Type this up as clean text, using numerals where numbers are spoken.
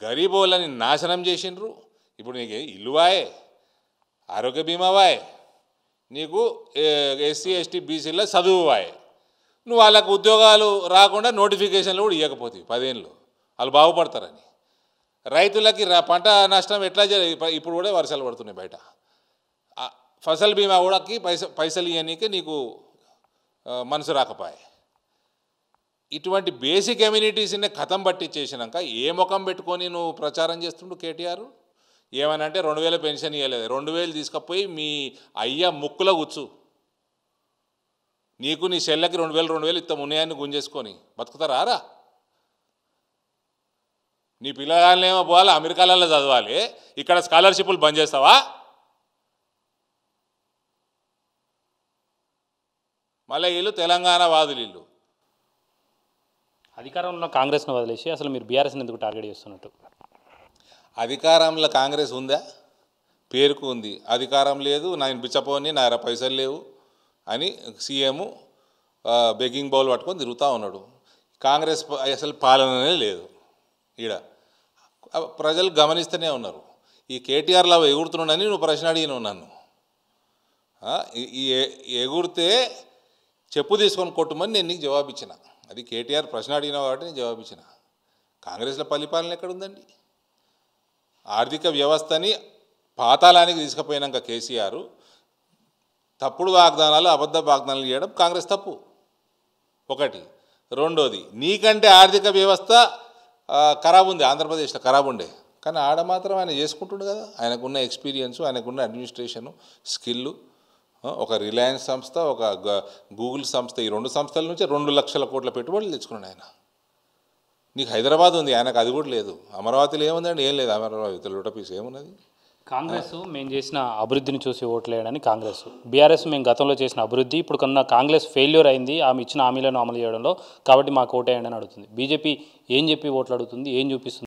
గరీబోళ్ళని నాశనం చేసిండ్రు. ఇప్పుడు నీకు ఇల్లువాయే, ఆరోగ్య బీమావాయే, నీకు ఎస్సీ ఎస్టీ బీసీలో చదువువాయే. నువ్వు వాళ్ళకు ఉద్యోగాలు రాకుండా నోటిఫికేషన్లు కూడా ఇవ్వకపోతే 10 ఏళ్ళు వాళ్ళు బాగుపడతారని. రైతులకి పంట నష్టం ఎట్లా ఇప్పుడు కూడా వర్షాలు పడుతున్నాయి బయట. ఫసల్ బీమా కూడా పైసలు ఇవ్వనీకి నీకు మనసు రాకపోయే. ఇటువంటి బేసిక్ కమ్యూనిటీస్ని కథం పట్టించేసినాక ఏ ముఖం పెట్టుకొని నువ్వు ప్రచారం చేస్తుండు కేటీఆర్? ఏమనంటే 2000 పెన్షన్ ఇవ్వలేదు, 2000 తీసుకుపోయి మీ అయ్య ముక్కులో కూర్చు. నీకు నీ చెల్లెకి 2000 ఇస్తాం ఉన్నాయని గుంజేసుకొని బతుకుతారా? నీ పిల్లగాళ్ళేమో పోవాలి అమెరికాలలో చదవాలి, ఇక్కడ స్కాలర్షిప్లు బంద్ చేస్తావా? మళ్ళీ వీళ్ళు తెలంగాణ వాదులు. వీళ్ళు అధికారంలో కాంగ్రెస్ను వదిలేసి అసలు మీరు బీఆర్ఎస్ని ఎందుకు టార్గెట్ చేస్తున్నట్టు? అధికారంలో కాంగ్రెస్ ఉందా? పేరుకు ఉంది, అధికారం లేదు. నేను బిచ్చపోని నా పైసలు లేవు అని సీఎం బెగ్గింగ్ బౌల్ పట్టుకొని తిరుగుతూ ఉన్నాడు. కాంగ్రెస్ అసలు పాలననే లేదు ఈడ. ప్రజలు గమనిస్తూనే ఉన్నారు. ఈ కేటీఆర్లో ఎగురుతున్నాడని నువ్వు ప్రశ్న అడిగినావు నన్ను. ఈ ఎగురితే చెప్పు తీసుకొని కొట్టుమని నేను నీకు జవాబు ఇచ్చిన. అది కేటీఆర్ ప్రశ్న అడిగినావు కాబట్టి నేను జవాబు ఇచ్చిన. కాంగ్రెస్లో పరిపాలన ఎక్కడుందండి? ఆర్థిక వ్యవస్థని పాతాళానికి తీసుకుపోయినాక కేసీఆర్ తప్పుడు వాగ్దానాలు, అబద్ధ వాగ్దానాలు చేయడం కాంగ్రెస్ తప్పు ఒకటి. రెండోది, నీకంటే ఆర్థిక వ్యవస్థ ఖరాబ్ ఉంది, ఆంధ్రప్రదేశ్లో ఖరాబ్ ఉండే, కానీ ఆడ మాత్రం ఆయన చేసుకుంటుండు కదా. ఆయనకున్న ఎక్స్పీరియన్సు, ఆయనకున్న అడ్మినిస్ట్రేషను స్కిల్లు. ఒక రిలయన్స్ సంస్థ, ఒక గూగుల్ సంస్థ, ఈ 2 సంస్థల నుంచే 2 లక్షల కోట్ల పెట్టుబడులు తెచ్చుకున్నాడు ఆయన. నీకు హైదరాబాద్ ఉంది, ఆయనకు అది కూడా లేదు. అమరావతిలో ఏముందండి? ఏం లేదు. అమరావతిలో లోటపీస్ ఏమున్నది? కాంగ్రెస్ మేము చేసిన అభివృద్ధిని చూసి ఓట్లేయడని కాంగ్రెస్, బీఆర్ఎస్ మేము గతంలో చేసిన అభివృద్ధి ఇప్పుడు కన్నా కాంగ్రెస్ ఫెయిల్యూర్ అయింది ఆమె ఇచ్చిన హామీలను అమలు చేయడంలో, కాబట్టి మాకు ఓటేయండి అని అడుగుతుంది. బీజేపీ ఏం చెప్పి ఓట్లు అడుగుతుంది, ఏం చూపిస్తుంది?